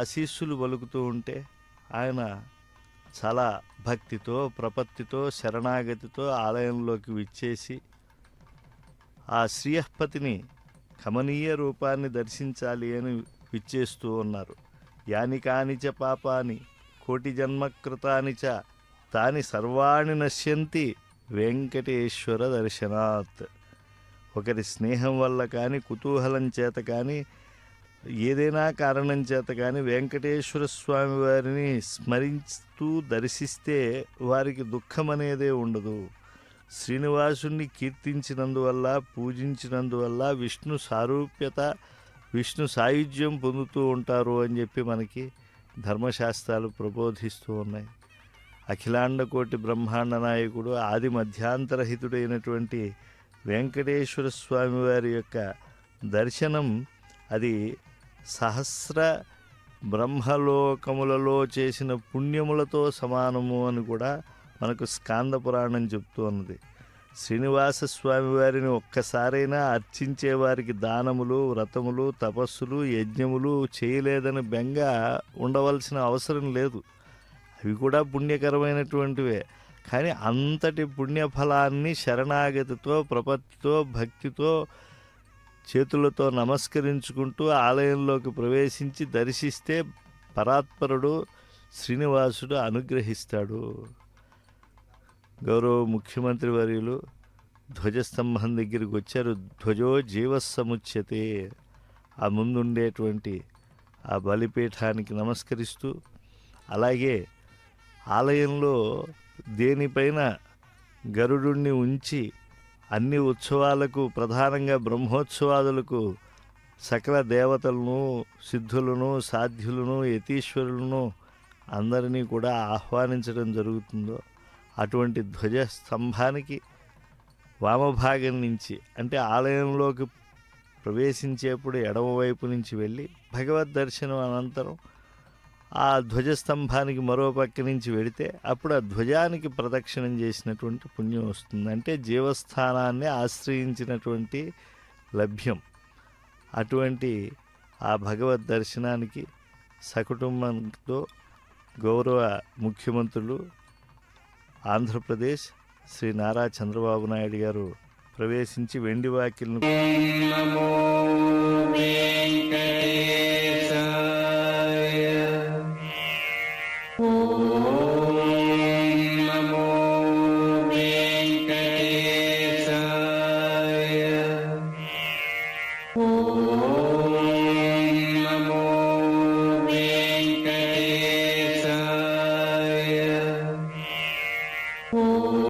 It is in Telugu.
ఆశీస్సులు పలుకుతూ ఉంటే ఆయన చాలా భక్తితో ప్రపత్తితో శరణాగతితో ఆలయంలోకి విచ్చేసి ఆ శ్రీయఃపతిని కమనీయ రూపాన్ని దర్శించాలి అని విచ్చేస్తూ ఉన్నారు. యాని కానిచ పాపాని కోటి జన్మకృతాని చ తాని సర్వాణి నశ్యంతి వెంకటేశ్వర దర్శనాత్. ఒకరి స్నేహం వల్ల కానీ కుతూహలం చేత కానీ ఏదైనా కారణం చేత కానీ వెంకటేశ్వర స్వామి వారిని స్మరిస్తూ దర్శిస్తే వారికి దుఃఖం అనేదే ఉండదు. శ్రీనివాసుని కీర్తించినందువల్ల పూజించినందువల్ల విష్ణు సారూప్యత విష్ణు సాయుధ్యం పొందుతూ ఉంటారు అని చెప్పి మనకి ధర్మశాస్త్రాలు ప్రబోధిస్తూ ఉన్నాయి. అఖిలాండ కోటి బ్రహ్మాండ నాయకుడు ఆది మధ్యాంతరహితుడైనటువంటి వెంకటేశ్వర స్వామి వారి యొక్క దర్శనం అది సహస్ర బ్రహ్మలోకములలో చేసిన పుణ్యములతో సమానము అని కూడా మనకు స్కాంద పురాణం చెప్తూ ఉన్నది. శ్రీనివాస స్వామి వారిని ఒక్కసారైనా అర్చించే వారికి దానములు వ్రతములు తపస్సులు యజ్ఞములు చేయలేదని బెంగ ఉండవలసిన అవసరం లేదు. అవి కూడా పుణ్యకరమైనటువంటివే. కానీ అంతటి పుణ్యఫలాన్ని శరణాగతితో ప్రపత్తితో భక్తితో చేతులతో నమస్కరించుకుంటూ ఆలయంలోకి ప్రవేశించి దర్శిస్తే పరాత్పరుడు శ్రీనివాసుడు అనుగ్రహిస్తాడు. గౌరవ ముఖ్యమంత్రి వర్యులు ధ్వజస్తంభం దగ్గరికి వచ్చారు. ధ్వజో జీవస్సముచ్యతే. ఆ ముందుండేటువంటి ఆ బలిపీఠానికి నమస్కరిస్తూ, అలాగే ఆలయంలో దేనిపైన గరుడుణ్ణి ఉంచి అన్ని ఉత్సవాలకు ప్రధానంగా బ్రహ్మోత్సవాదులకు సకల దేవతలను సిద్ధులను సాధ్యులను యతీశ్వరులను అందరినీ కూడా ఆహ్వానించడం జరుగుతుందో అటువంటి ధ్వజ స్తంభానికి వామభాగం నుంచి అంటే ఆలయంలోకి ప్రవేశించేప్పుడు ఎడమవైపు నుంచి వెళ్ళి భగవద్ దర్శనం అనంతరం ఆ ధ్వజస్తంభానికి మరో పక్క నుంచి వెళితే అప్పుడు ఆ ధ్వజానికి ప్రదక్షిణం చేసినటువంటి పుణ్యం వస్తుంది. అంటే జీవస్థానాన్ని ఆశ్రయించినటువంటి లభ్యం. అటువంటి ఆ భగవద్ దర్శనానికి సకుటుంబంతో గౌరవ ముఖ్యమంత్రులు ఆంధ్రప్రదేశ్ శ్రీ నారా చంద్రబాబు నాయుడు గారు ప్రవేశించి వెండి వాకిలను